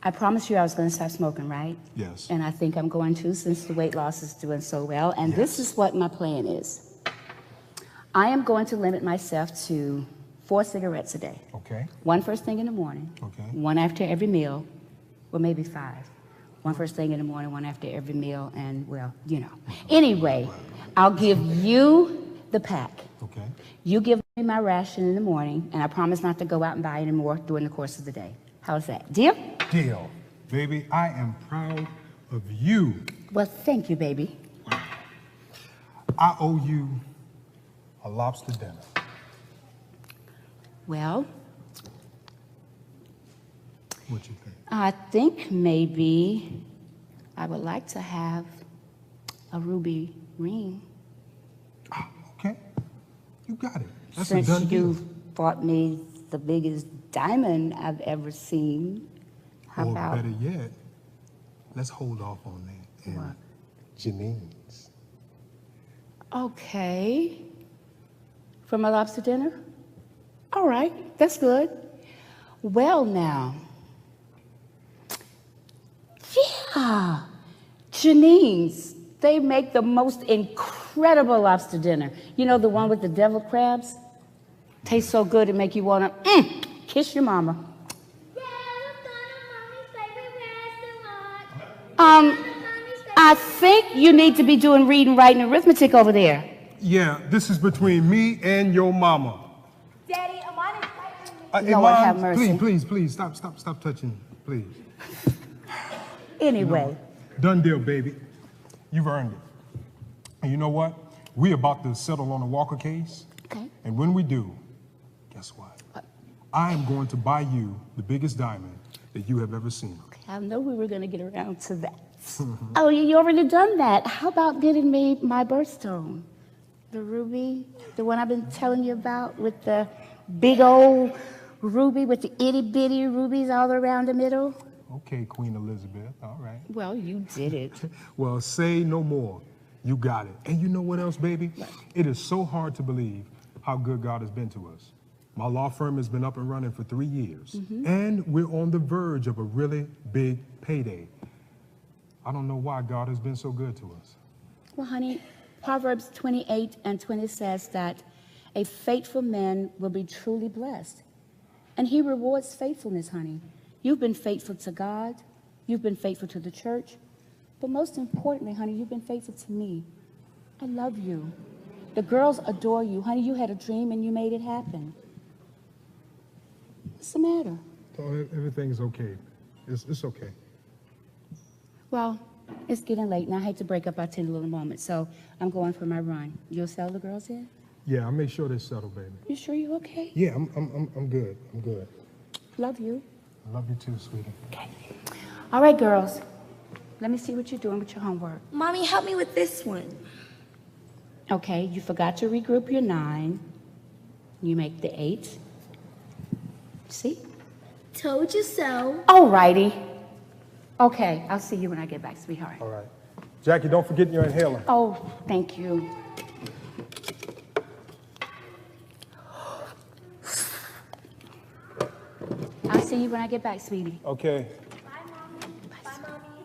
I promised you I was going to stop smoking, right? Yes. And I think I'm going to, since the weight loss is doing so well. And this is what my plan is. I am going to limit myself to 4 cigarettes a day. Okay. One first thing in the morning. Okay. One after every meal, or maybe 5. One first thing in the morning, one after every meal, and well, you know. Anyway, I'll give you the pack. Okay. You give me my ration in the morning, and I promise not to go out and buy any more during the course of the day. How's that? Deal? Deal. Baby, I am proud of you. Well, thank you, baby. I owe you a lobster dinner. Well, What you think? I think maybe I would like to have a ruby ring. Ah, okay. You got it. That's Since a done deal. you bought me the biggest diamond I've ever seen. How Or about better yet, let's hold off on that. And What? Janine's. Okay. For my lobster dinner? All right, that's good. Well, now. Yeah, Janine's. They make the most incredible lobster dinner. You know, the one with the deviled crabs? Tastes so good it make you want to kiss your mama. Yeah, let's go to Mommy's favorite restaurant. I think you need to be doing reading, writing, and arithmetic over there. Yeah, this is between me and your mama. Daddy, Amon is fighting me. Lord have mercy. Please, stop touching, please. Anyway, Done deal, baby. You've earned it. And you know what? We're about to settle on a Walker case. okay. And when we do, guess what? What? I am going to buy you the biggest diamond that you have ever seen. I know we were going to get around to that. Oh, you already done that. How about getting me my birthstone? The ruby, the one I've been telling you about with the big old ruby with the itty bitty rubies all around the middle? Okay, Queen Elizabeth, all right. Well, you did it. Well, say no more. You got it. And you know what else, baby? It is so hard to believe how good God has been to us. My law firm has been up and running for 3 years, and we're on the verge of a really big payday. I don't know why God has been so good to us. Well, honey, Proverbs 28:20 says that a faithful man will be truly blessed. And he rewards faithfulness, honey. You've been faithful to God. You've been faithful to the church. But most importantly, honey, you've been faithful to me. I love you. The girls adore you. Honey, you had a dream and you made it happen. What's the matter? Oh, everything's okay. It's okay. Well, it's getting late, and I hate to break up our tender little moment, so I'm going for my run. You'll settle the girls in? Yeah, I'll make sure they're settled, baby. You sure you're okay? Yeah, I'm good. I'm good. Love you. I love you too, sweetie. Okay. All right, girls. Let me see what you're doing with your homework. Mommy, help me with this one. Okay, you forgot to regroup your 9. You make the 8. See? Told you so. All righty. Okay, I'll see you when I get back, sweetheart. All right. Jackie, don't forget your inhaler. Oh, thank you. I'll see you when I get back, sweetie. Okay. Bye, Mommy. Bye, Mommy.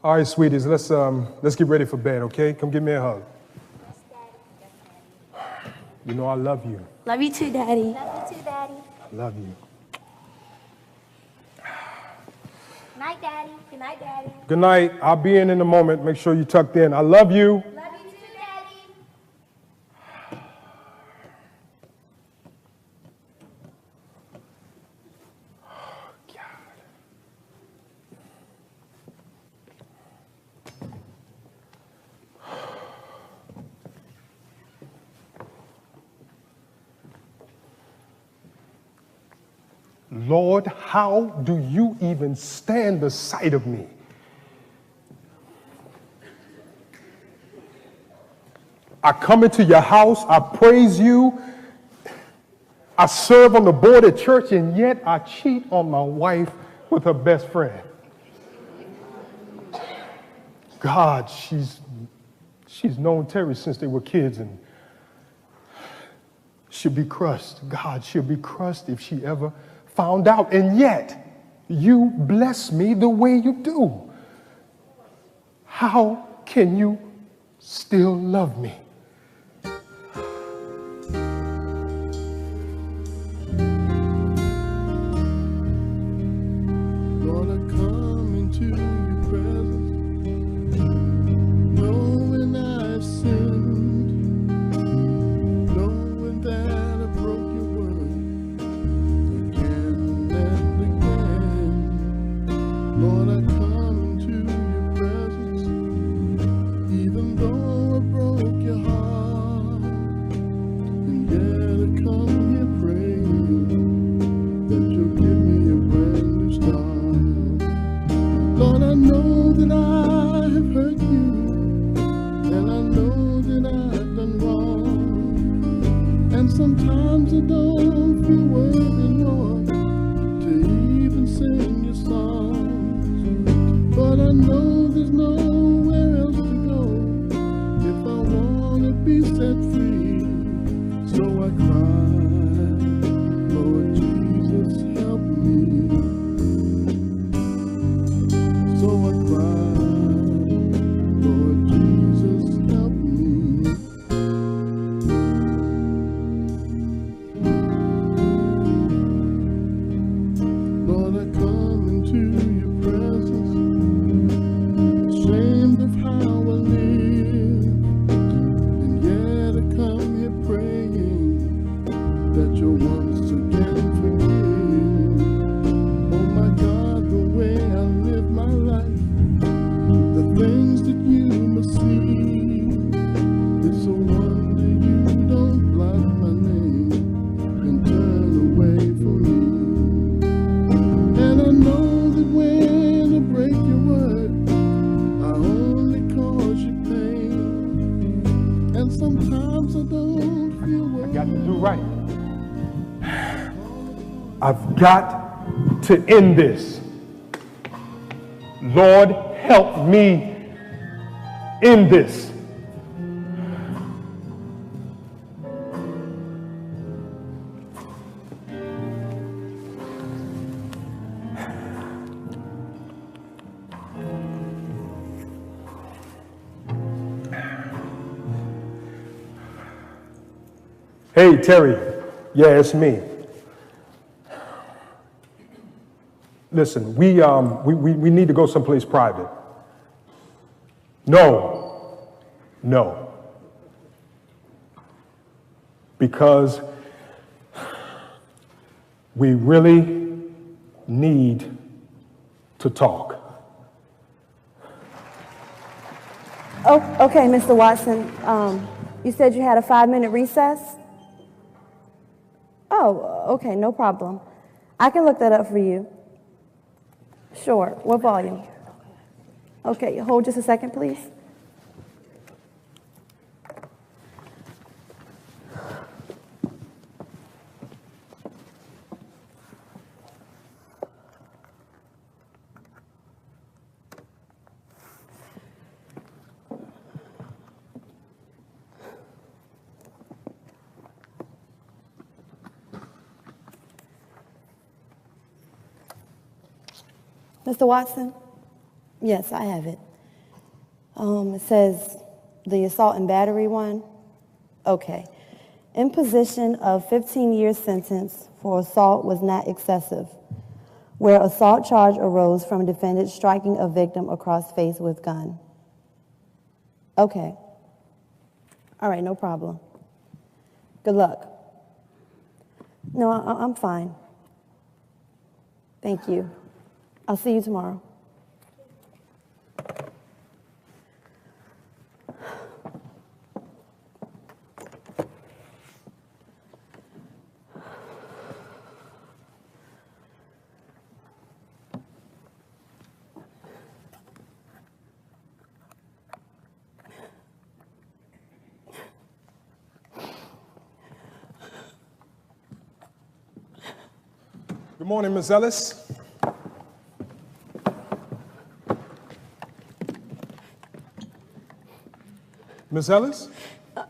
All right, sweeties, let's get ready for bed, okay? Come give me a hug. Yes, Daddy. Yes, Daddy. You know I love you. Love you too, Daddy. Love you too, Daddy. Love you. Good night, Daddy. Good night, Daddy. Good night. I'll be in a moment. Make sure you tucked in. I love you. Love you too, Daddy. Lord, how do you even stand the sight of me? I come into your house, I praise you, I serve on the board at church, and yet I cheat on my wife with her best friend. God, she's She's known Terry since they were kids, and she'll be crushed. God, she'll be crushed if she ever found out. And yet, you bless me the way you do. How can you still love me? Lord, I come into your presence, knowing I've sinned, knowing that I broke your word again and again. Lord, I come into your presence, even though I broke your heart, and yet I come here praying that you'll give me a brand new start. Lord, I know that I have hurt you, and I know that I've done wrong, and sometimes I don't feel worthy, Lord, to even sing your songs. But I know there's nowhere else to go if I want to be set free. So I cry, Lord Jesus, help me. So I cry, Lord Jesus, help me. Lord, I come into your presence, ashamed of how I live, and yet I come here praying that you'll once again forgive. Oh my God, the way I live my life, the things that you must see, it's a wonder you don't blot my name and turn away from me. And I know that when I break your word, I only cause you pain, and sometimes I don't feel I got to worthy. do right. I've got to end this. Lord, help me end this. Hey, Terry. Yeah, it's me. Listen, we need to go someplace private. No. Because we really need to talk. Oh, okay, Mr. Watson. You said you had a 5-minute recess? Oh, okay, no problem. I can look that up for you. Sure. What volume? Okay, hold just a second, please. Mr. Watson? Yes, I have it. It says the assault and battery one. Okay. Imposition of 15-year sentence for assault was not excessive, where assault charge arose from defendant striking a victim across face with gun. Okay. All right, no problem. Good luck. No, I'm fine. Thank you. I'll see you tomorrow. Good morning, Ms. Ellis. Miss Ellis?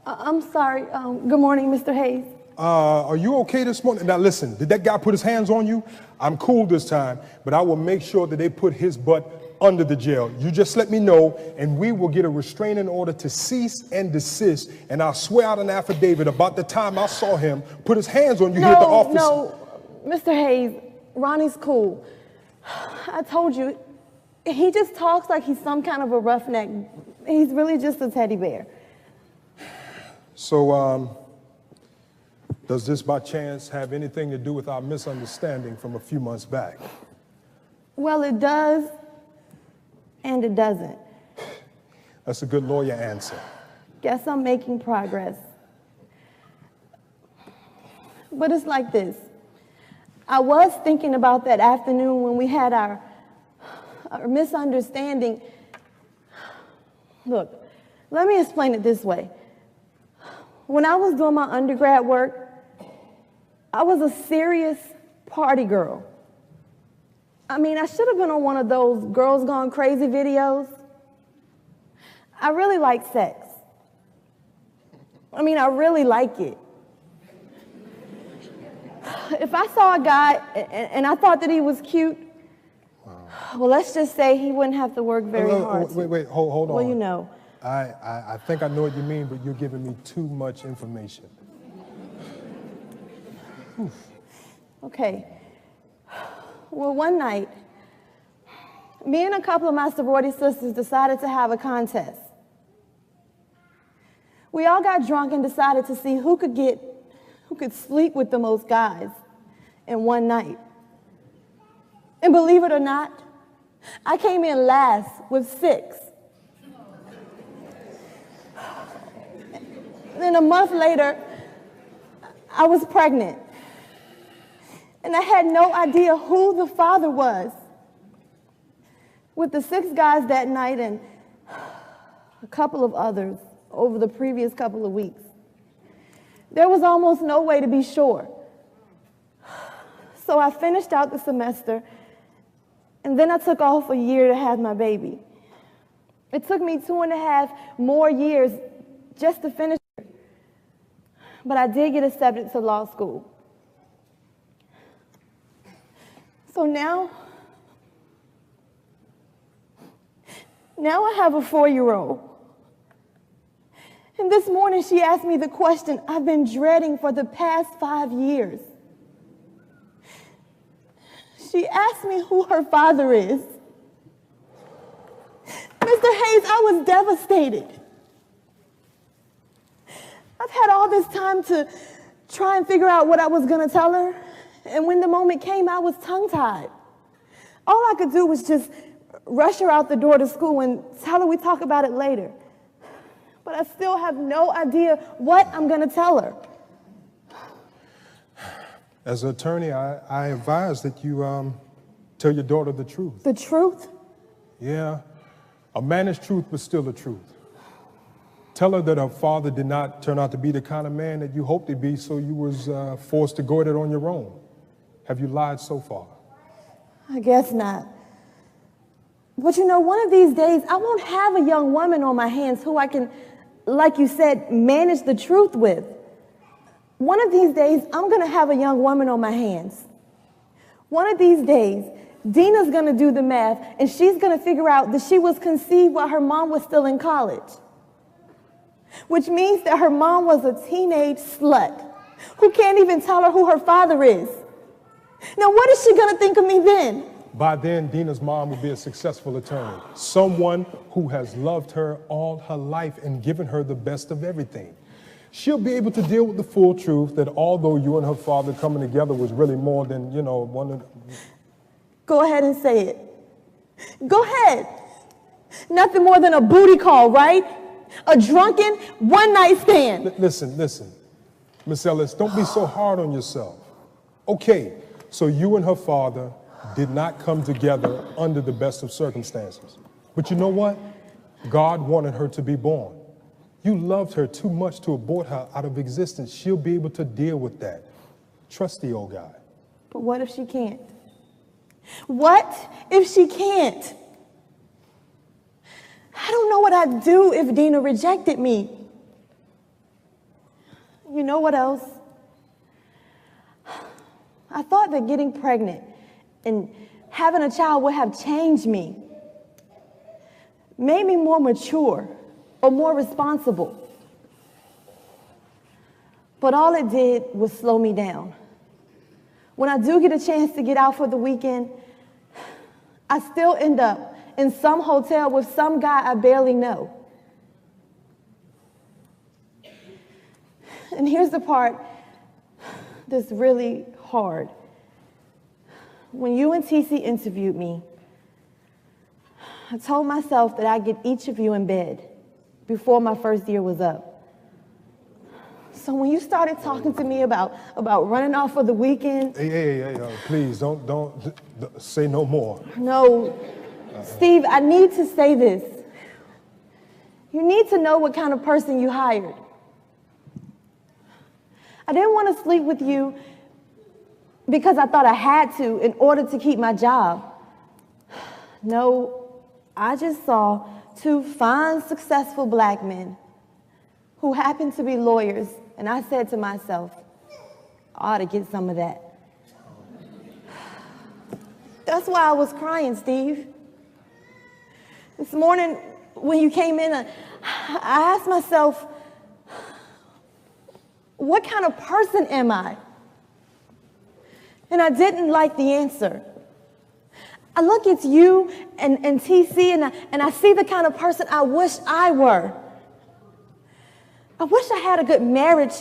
I'm sorry. Good morning, Mr. Hayes. Are you okay this morning? Now listen, did that guy put his hands on you? I'm cool this time, but I will make sure that they put his butt under the jail. You just let me know, and we will get a restraining order to cease and desist, and I'll swear out an affidavit about the time I saw him put his hands on you here at the office. No, Mr. Hayes, Ronnie's cool. I told you, he just talks like he's some kind of a roughneck. He's really just a teddy bear. So, does this by chance have anything to do with our misunderstanding from a few months back? Well, it does, and it doesn't. That's a good lawyer answer. Guess I'm making progress. But it's like this. I was thinking about that afternoon when we had our misunderstanding. Look, let me explain it this way. When I was doing my undergrad work, I was a serious party girl. I mean, I should have been on one of those Girls Gone Crazy videos. I really like sex. I mean, I really like it. If I saw a guy and I thought that he was cute, well, let's just say he wouldn't have to work very hard. Wait, hold on. Well, you know. I think I know what you mean, but you're giving me too much information. Okay. Well, one night, me and a couple of my sorority sisters decided to have a contest. We all got drunk and decided to see who could sleep with the most guys in one night. And believe it or not, I came in last with 6. Then a month later, I was pregnant. And I had no idea who the father was. With the 6 guys that night and a couple of others over the previous couple of weeks, there was almost no way to be sure. So I finished out the semester, and then I took off a year to have my baby. It took me 2.5 more years just to finish, but I did get accepted to law school. So now I have a 4-year-old. And this morning she asked me the question I've been dreading for the past 5 years. She asked me who her father is. Mr. Hayes, I was devastated. I've had all this time to try and figure out what I was going to tell her. And when the moment came, I was tongue-tied. All I could do was just rush her out the door to school and tell her we'd talk about it later. But I still have no idea what I'm going to tell her. As an attorney, I advise that you tell your daughter the truth. The truth? Yeah, a managed truth, but still the truth. Tell her that her father did not turn out to be the kind of man that you hoped he'd be, so you was forced to go at it on your own. Have you lied so far? I guess not. But you know, one of these days, I won't have a young woman on my hands who I can, like you said, manage the truth with. One of these days, I'm going to have a young woman on my hands. One of these days, Dina's going to do the math, and she's going to figure out that she was conceived while her mom was still in college. Which means that her mom was a teenage slut who can't even tell her who her father is. Now, what is she going to think of me then? By then, Dina's mom will be a successful attorney, someone who has loved her all her life and given her the best of everything. She'll be able to deal with the full truth that although you and her father coming together was really more than, one of the... Go ahead and say it. Go ahead. Nothing more than a booty call, right? A drunken one-night stand. Listen. Miss Ellis, don't be so hard on yourself. Okay, so you and her father did not come together under the best of circumstances. But you know what? God wanted her to be born. You loved her too much to abort her out of existence. She'll be able to deal with that. Trust the old guy. But what if she can't? What if she can't? I don't know what I'd do if Dina rejected me. You know what else? I thought that getting pregnant and having a child would have changed me, made me more mature or more responsible. But all it did was slow me down. When I do get a chance to get out for the weekend, I still end up in some hotel with some guy I barely know. And here's the part that's really hard. When you and TC interviewed me, I told myself that I'd get each of you in bed before my first year was up. So when you started talking to me about running off for the weekend... Hey, please, don't say no more. No, Steve, I need to say this. You need to know what kind of person you hired. I didn't want to sleep with you because I thought I had to in order to keep my job. No, I just saw two fine, successful black men who happened to be lawyers, and I said to myself, I ought to get some of that. That's why I was crying, Steve. This morning, when you came in, I asked myself, what kind of person am I? And I didn't like the answer. I look at you and TC, and I see the kind of person I wish I were. I wish I had a good marriage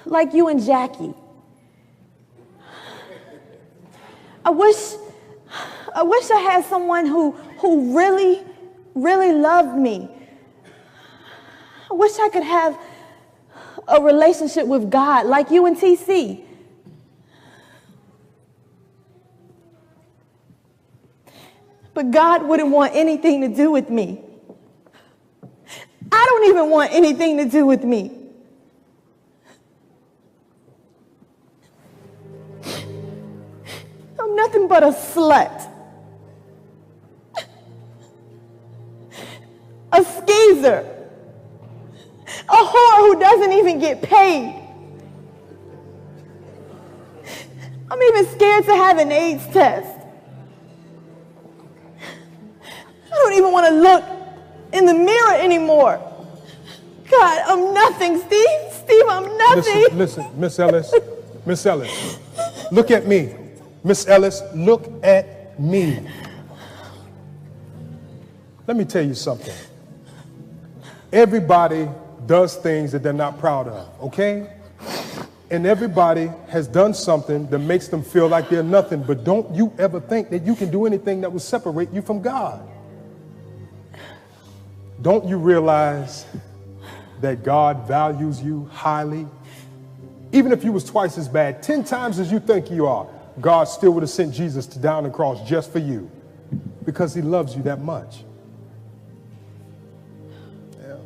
like you and Jackie. I wish I had someone who really, really loved me. I wish I could have a relationship with God like you and TC. But God wouldn't want anything to do with me. I don't even want anything to do with me. I'm nothing but a slut. A skeezer. A whore who doesn't even get paid. I'm even scared to have an AIDS test. I don't even want to look in the mirror anymore. God, I'm nothing, Steve. Steve, I'm nothing. Listen, Miss Ellis. Miss Ellis, look at me. Miss Ellis, look at me. Let me tell you something. Everybody does things that they're not proud of, okay? And everybody has done something that makes them feel like they're nothing, but don't you ever think that you can do anything that will separate you from God. Don't you realize that God values you highly? Even if you was twice as bad, 10 times as you think you are, God still would have sent Jesus to down the cross just for you because he loves you that much. Yeah.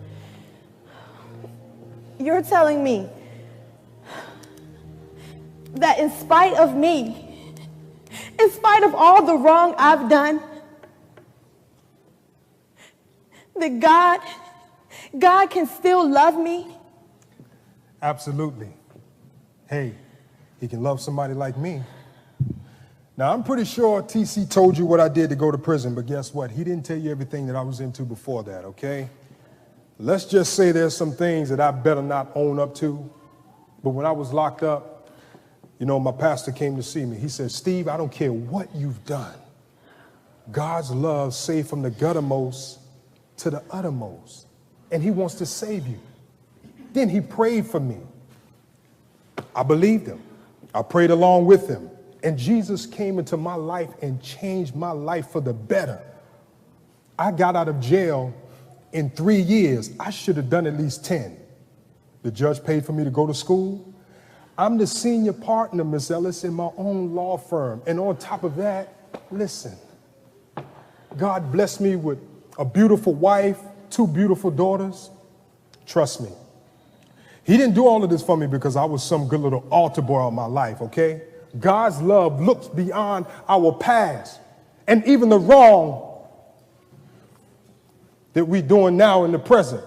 You're telling me that in spite of me, in spite of all the wrong I've done, that God can still love me? Absolutely. Hey, he can love somebody like me. Now, I'm pretty sure TC told you what I did to go to prison, but guess what? He didn't tell you everything that I was into before that, okay? Let's just say there's some things that I better not own up to. But when I was locked up, you know, my pastor came to see me. He said, Steve, I don't care what you've done. God's love saved from the guttermost to the uttermost, and he wants to save you. Then he prayed for me. I believed him. I prayed along with him, and Jesus came into my life and changed my life for the better. I got out of jail in 3 years. I should have done at least 10. The judge paid for me to go to school. I'm the senior partner, Miss Ellis, in my own law firm, and on top of that, listen, God blessed me with a beautiful wife, 2 beautiful daughters. Trust me. He didn't do all of this for me because I was some good little altar boy all my life, okay? God's love looks beyond our past and even the wrong that we're doing now in the present.